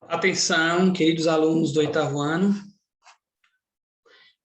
Atenção, queridos alunos do oitavo ano.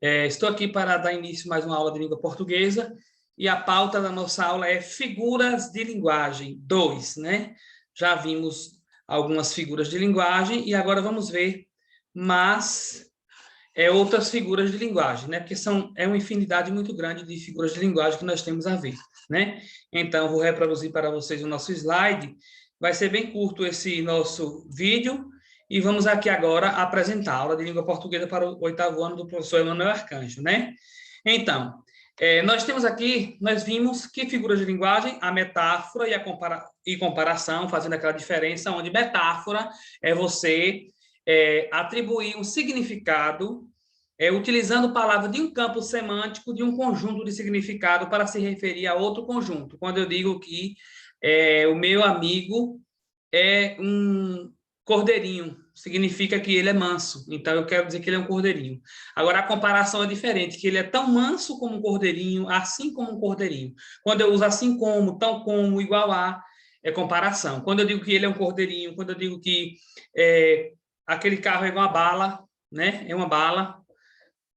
Estou aqui para dar início a mais uma aula de língua portuguesa e a pauta da nossa aula é figuras de linguagem 2, né? Já vimos algumas figuras de linguagem e agora vamos ver outras figuras de linguagem, né? Porque é uma infinidade muito grande de figuras de linguagem que nós temos a ver, né? Então, vou reproduzir para vocês o nosso slide. Vai ser bem curto esse nosso vídeo. E vamos aqui agora apresentar a aula de língua portuguesa para o oitavo ano do professor Emanuel Arcanjo, né? Então, nós vimos que figuras de linguagem, a metáfora e comparação, fazendo aquela diferença, onde metáfora é você atribuir um significado utilizando palavras de um campo semântico de um conjunto de significado para se referir a outro conjunto. Quando eu digo que o meu amigo é um cordeirinho, significa que ele é manso. Então, eu quero dizer que ele é um cordeirinho. Agora, a comparação é diferente, que ele é tão manso como um cordeirinho, assim como um cordeirinho. Quando eu uso assim como, tão como, igual a, é comparação. Quando eu digo que ele é um cordeirinho, quando eu digo que aquele carro é igual a bala, né? É uma bala,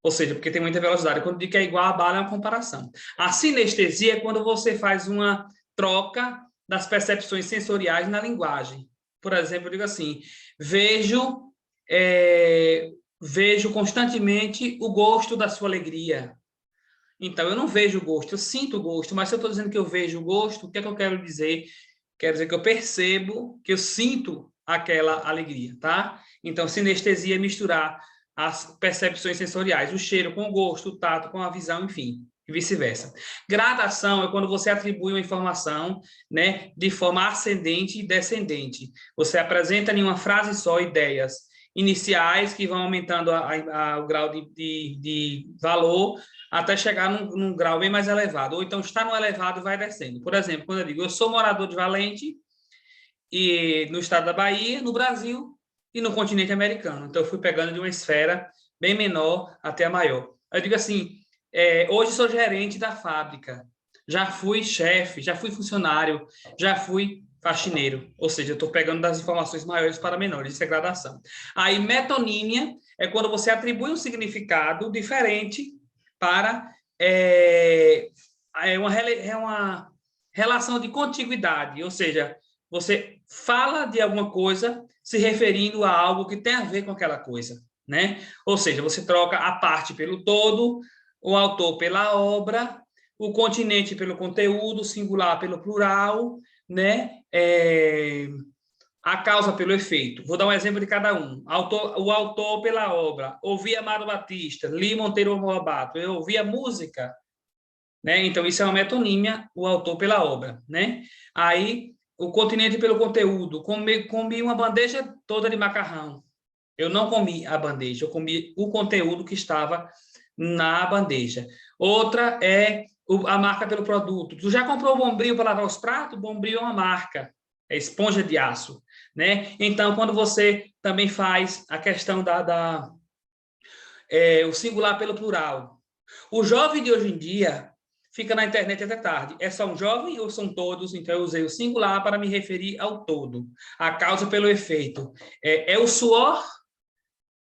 ou seja, porque tem muita velocidade. Quando eu digo que é igual a bala, é uma comparação. A sinestesia é quando você faz uma troca das percepções sensoriais na linguagem. Por exemplo, eu digo assim, vejo constantemente o gosto da sua alegria. Então, eu não vejo o gosto, eu sinto o gosto, mas se eu estou dizendo que eu vejo o gosto, o que é que eu quero dizer? Quero dizer que eu percebo, que eu sinto aquela alegria, tá? Então, sinestesia é misturar as percepções sensoriais, o cheiro com o gosto, o tato com a visão, enfim, e vice-versa. Gradação é quando você atribui uma informação, né, de forma ascendente e descendente. Você apresenta em uma frase só ideias iniciais que vão aumentando o grau de valor até chegar num grau bem mais elevado. Ou então está no elevado e vai descendo. Por exemplo, quando eu digo, eu sou morador de Valente, e no estado da Bahia, no Brasil e no continente americano. Então, eu fui pegando de uma esfera bem menor até a maior. Eu digo assim, hoje sou gerente da fábrica, já fui chefe, já fui funcionário, já fui faxineiro. Ou seja, eu estou pegando das informações maiores para menores, isso é gradação. Aí, metonímia é quando você atribui um significado diferente para uma relação de contiguidade, ou seja, você fala de alguma coisa se referindo a algo que tem a ver com aquela coisa, né? Ou seja, você troca a parte pelo todo, o autor pela obra, o continente pelo conteúdo, o singular pelo plural, né? A causa pelo efeito. Vou dar um exemplo de cada um. O autor pela obra. Ouvi Amado Batista, li Monteiro Lobato, eu ouvi a música, né? Então, isso é uma metonímia, o autor pela obra, né? Aí, o continente pelo conteúdo. Comi uma bandeja toda de macarrão. Eu não comi a bandeja, eu comi o conteúdo que estava na bandeja. Outra é a marca pelo produto. Tu já comprou o Bombril para lavar os pratos? O Bombril é uma marca, é esponja de aço, né? Então, quando você também faz a questão o singular pelo plural. O jovem de hoje em dia fica na internet até tarde. É só um jovem ou são todos? Então, eu usei o singular para me referir ao todo. A causa pelo efeito. É o suor,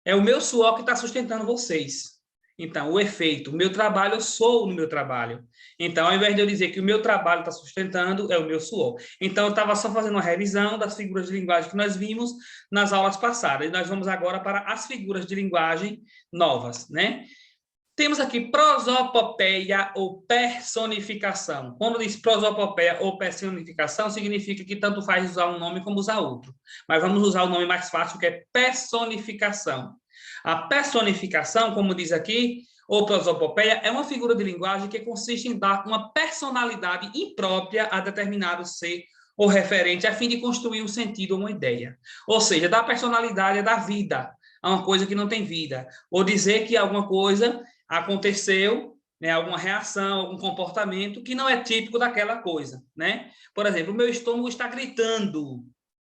é o meu suor que está sustentando vocês. Então, o efeito, o meu trabalho, eu sou no meu trabalho. Então, ao invés de eu dizer que o meu trabalho está sustentando, é o meu suor. Então, eu estava só fazendo uma revisão das figuras de linguagem que nós vimos nas aulas passadas. E nós vamos agora para as figuras de linguagem novas, né? Temos aqui prosopopeia ou personificação. Quando diz prosopopeia ou personificação, significa que tanto faz usar um nome como usar outro. Mas vamos usar o nome mais fácil, que é personificação. A personificação, como diz aqui, ou prosopopeia, é uma figura de linguagem que consiste em dar uma personalidade imprópria a determinado ser ou referente, a fim de construir um sentido ou uma ideia. Ou seja, dar personalidade é dar vida a uma coisa que não tem vida. Ou dizer que alguma coisa aconteceu, né, alguma reação, algum comportamento que não é típico daquela coisa, né? Por exemplo, o meu estômago está gritando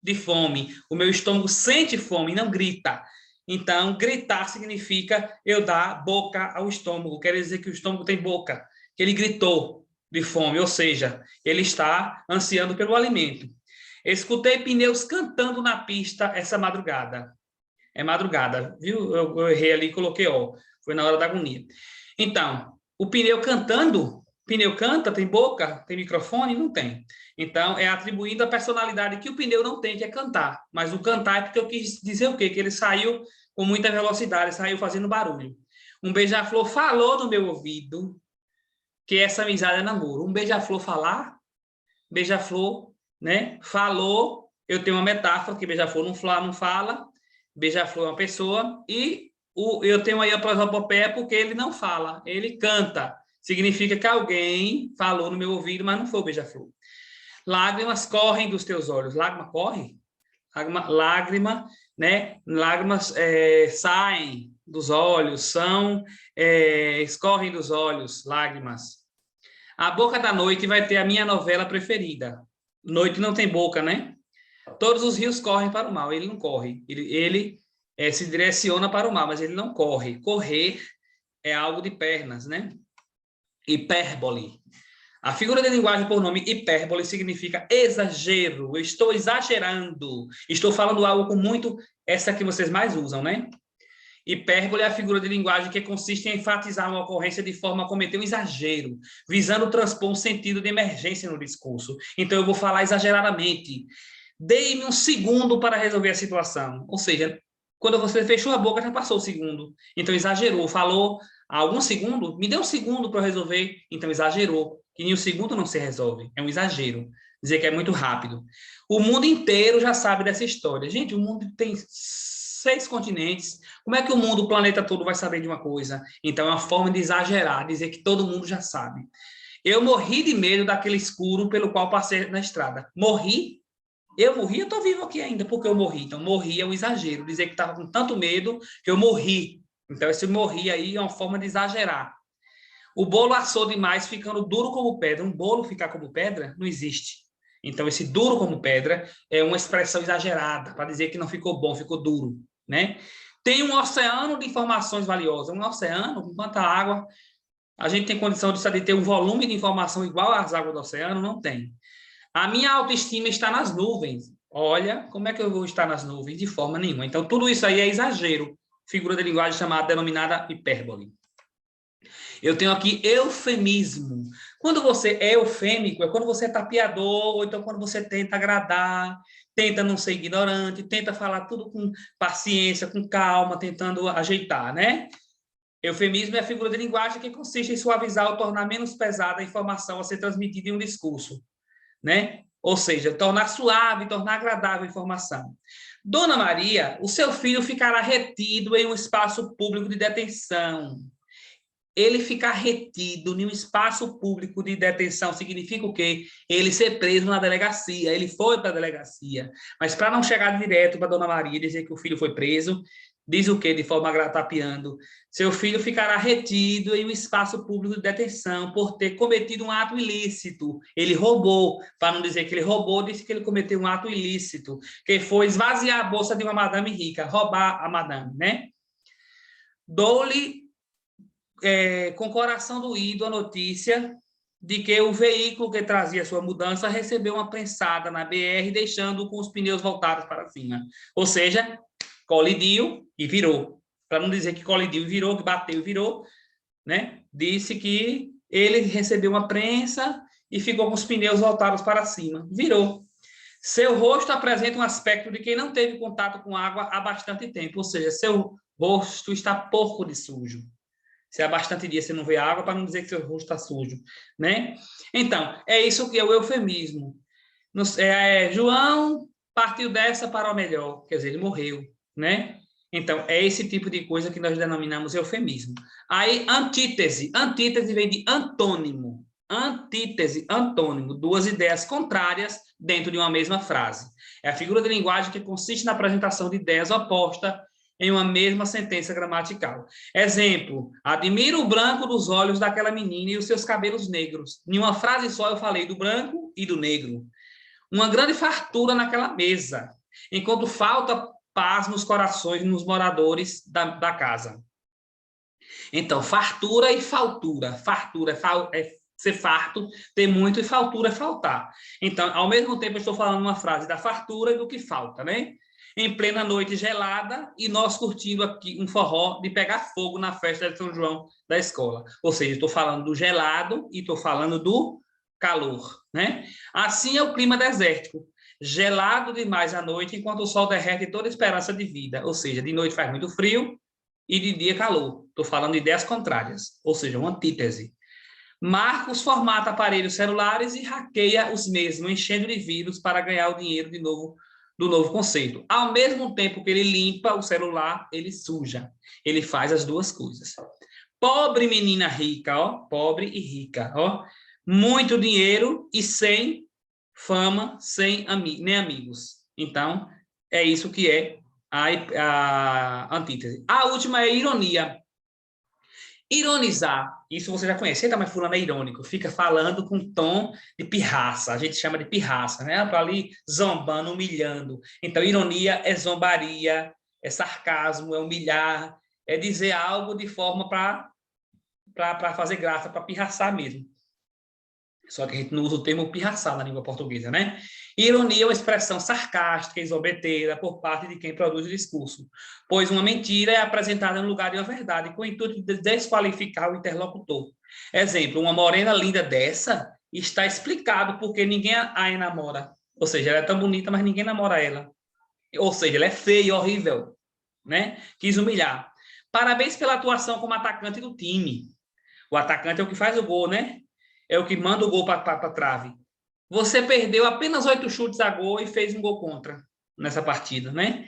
de fome, o meu estômago sente fome, não grita. Então, gritar significa eu dar boca ao estômago, quer dizer que o estômago tem boca, que ele gritou de fome, ou seja, ele está ansiando pelo alimento. Escutei pneus cantando na pista essa madrugada. É madrugada, viu? Eu errei ali e coloquei ó. Foi na hora da agonia. Então, o pneu cantando, pneu canta, tem boca, tem microfone? Não tem. Então, é atribuindo a personalidade que o pneu não tem, que é cantar. Mas o cantar é porque eu quis dizer o quê? Que ele saiu com muita velocidade, saiu fazendo barulho. Um beija-flor falou no meu ouvido que essa amizade é namoro. Um beija-flor falar, beija-flor, né? Falou, eu tenho uma metáfora, que beija-flor não fala, beija-flor é uma pessoa, e eu tenho aí a prosopopeia porque ele não fala, ele canta. Significa que alguém falou no meu ouvido, mas não foi o beija-flor. Lágrimas correm dos teus olhos. Lágrima corre? Lágrima, né? Lágrimas saem dos olhos, escorrem dos olhos, lágrimas. A boca da noite vai ter a minha novela preferida. Noite não tem boca, né? Todos os rios correm para o mal, ele não corre. Ele se direciona para o mal, mas ele não corre. Correr é algo de pernas, né? Hipérbole. A figura de linguagem por nome hipérbole significa exagero. Eu estou exagerando. Estou falando algo com muito... Essa que vocês mais usam, né? Hipérbole é a figura de linguagem que consiste em enfatizar uma ocorrência de forma a cometer um exagero, visando transpor um sentido de emergência no discurso. Então, eu vou falar exageradamente. Dê-me um segundo para resolver a situação. Ou seja, quando você fechou a boca, já passou o segundo. Então, exagerou. Falou há alguns segundos, me dê um segundo para eu resolver. Então, exagerou. Que em um segundo não se resolve. É um exagero. Dizer que é muito rápido. O mundo inteiro já sabe dessa história. Gente, o mundo tem 6 continentes. Como é que o mundo, o planeta todo vai saber de uma coisa? Então, é uma forma de exagerar, dizer que todo mundo já sabe. Eu morri de medo daquele escuro pelo qual passei na estrada. Morri? Eu morri? Eu estou vivo aqui ainda, porque eu morri. Então, morri é um exagero, dizer que estava com tanto medo que eu morri. Então, esse morri aí é uma forma de exagerar. O bolo assou demais, ficando duro como pedra. Um bolo ficar como pedra? Não existe. Então, esse duro como pedra é uma expressão exagerada, para dizer que não ficou bom, ficou duro, né? Tem um oceano de informações valiosas. Um oceano, com quanta água, a gente tem condição de ter um volume de informação igual às águas do oceano? Não tem. A minha autoestima está nas nuvens. Olha, como é que eu vou estar nas nuvens? De forma nenhuma. Então, tudo isso aí é exagero. Figura de linguagem chamada, denominada hipérbole. Eu tenho aqui eufemismo. Quando você é eufêmico, é quando você é tapeador, ou então quando você tenta agradar, tenta não ser ignorante, tenta falar tudo com paciência, com calma, tentando ajeitar, né? Eufemismo é a figura de linguagem que consiste em suavizar ou tornar menos pesada a informação a ser transmitida em um discurso, né? Ou seja, tornar suave, tornar agradável a informação. Dona Maria, o seu filho ficará retido em um espaço público de detenção. Ele ficar retido em um espaço público de detenção significa o quê? Ele ser preso na delegacia. Ele foi para a delegacia. Mas para não chegar direto para Dona Maria e dizer que o filho foi preso, diz o quê? De forma tapeando. Seu filho ficará retido em um espaço público de detenção por ter cometido um ato ilícito. Ele roubou. Para não dizer que ele roubou, disse que ele cometeu um ato ilícito, que foi esvaziar a bolsa de uma madame rica, roubar a madame, né? Dou-lhe com o coração doído a notícia de que o veículo que trazia sua mudança recebeu uma prensada na BR, deixando com os pneus voltados para cima. Ou seja, colidiu e virou. Para não dizer que colidiu e virou, que bateu e virou, né? Disse que ele recebeu uma prensa e ficou com os pneus voltados para cima. Virou. Seu rosto apresenta um aspecto de quem não teve contato com água há bastante tempo, ou seja, seu rosto está porco de sujo. Se há bastante dia você não vê água, para não dizer que seu rosto está sujo, né? Então, é isso que é o eufemismo. João partiu dessa para o melhor, quer dizer, ele morreu, né? Então, é esse tipo de coisa que nós denominamos eufemismo. Aí, antítese. Antítese vem de antônimo. Antítese, antônimo. Duas ideias contrárias dentro de uma mesma frase. É a figura de linguagem que consiste na apresentação de ideias opostas em uma mesma sentença gramatical. Exemplo, admiro o branco dos olhos daquela menina e os seus cabelos negros. Em uma frase só eu falei do branco e do negro. Uma grande fartura naquela mesa, enquanto falta paz nos corações dos moradores da casa. Então, fartura e faltura. Fartura é ser farto, ter muito, e fartura é faltar. Então, ao mesmo tempo, eu estou falando uma frase da fartura e do que falta, né? Em plena noite gelada, e nós curtindo aqui um forró de pegar fogo na festa de São João da escola. Ou seja, estou falando do gelado e estou falando do calor, né? Assim é o clima desértico. Gelado demais à noite, enquanto o sol derrete toda a esperança de vida. Ou seja, de noite faz muito frio e de dia calor. Estou falando de ideias contrárias, ou seja, uma antítese. Marcos formata aparelhos celulares e hackeia os mesmos, enchendo de vírus para ganhar o dinheiro de novo do novo conceito. Ao mesmo tempo que ele limpa o celular, ele suja. Ele faz as duas coisas. Pobre menina rica, ó, pobre e rica, ó, muito dinheiro e sem fama, sem nem amigos. Então, é isso que é a antítese. A última é ironia. Ironizar, isso você já conhece. Eita, mas fulano é irônico, fica falando com tom de pirraça, a gente chama de pirraça, né? Para ali zombando, humilhando. Então, ironia é zombaria, é sarcasmo, é humilhar, é dizer algo de forma para fazer graça, para pirraçar mesmo. Só que a gente não usa o termo pirraçar na língua portuguesa, né? Ironia é uma expressão sarcástica e zombeteira por parte de quem produz o discurso, pois uma mentira é apresentada no lugar de uma verdade, com o intuito de desqualificar o interlocutor. Exemplo, uma morena linda dessa está explicado porque ninguém a enamora. Ou seja, ela é tão bonita, mas ninguém namora ela. Ou seja, ela é feia, horrível, né? Quis humilhar. Parabéns pela atuação como atacante do time. O atacante é o que faz o gol, né? É o que manda o gol para a trave. Você perdeu apenas 8 chutes a gol e fez um gol contra nessa partida, né?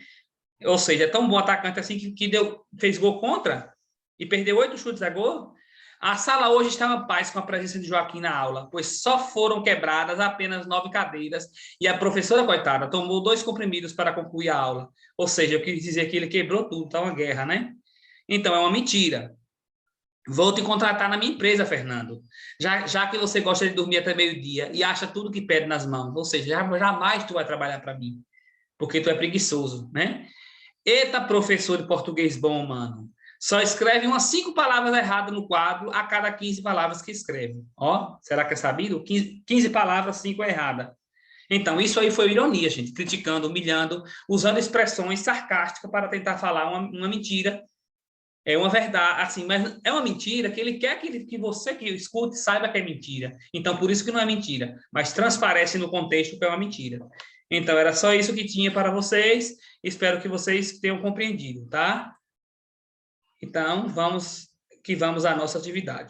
Ou seja, é tão bom atacante assim que fez gol contra e perdeu 8 chutes a gol. A sala hoje estava em paz com a presença de Joaquim na aula, pois só foram quebradas apenas 9 cadeiras e a professora, coitada, tomou 2 comprimidos para concluir a aula. Ou seja, eu quis dizer que ele quebrou tudo, tá uma guerra, né? Então, é uma mentira. Vou te contratar na minha empresa, Fernando. Já que você gosta de dormir até meio-dia e acha tudo que pede nas mãos. Ou seja, jamais tu vai trabalhar para mim, porque tu é preguiçoso, né? Eita, professor de português bom, mano. Só escreve umas 5 palavras erradas no quadro a cada 15 palavras que escreve. Ó, será que é sabido? 15 palavras, 5 erradas. Então, isso aí foi ironia, gente. Criticando, humilhando, usando expressões sarcásticas para tentar falar uma mentira. É uma verdade, assim, mas é uma mentira que ele quer que você que escute saiba que é mentira. Então, por isso que não é mentira, mas transparece no contexto que é uma mentira. Então, era só isso que tinha para vocês. Espero que vocês tenham compreendido, tá? Então, vamos à nossa atividade.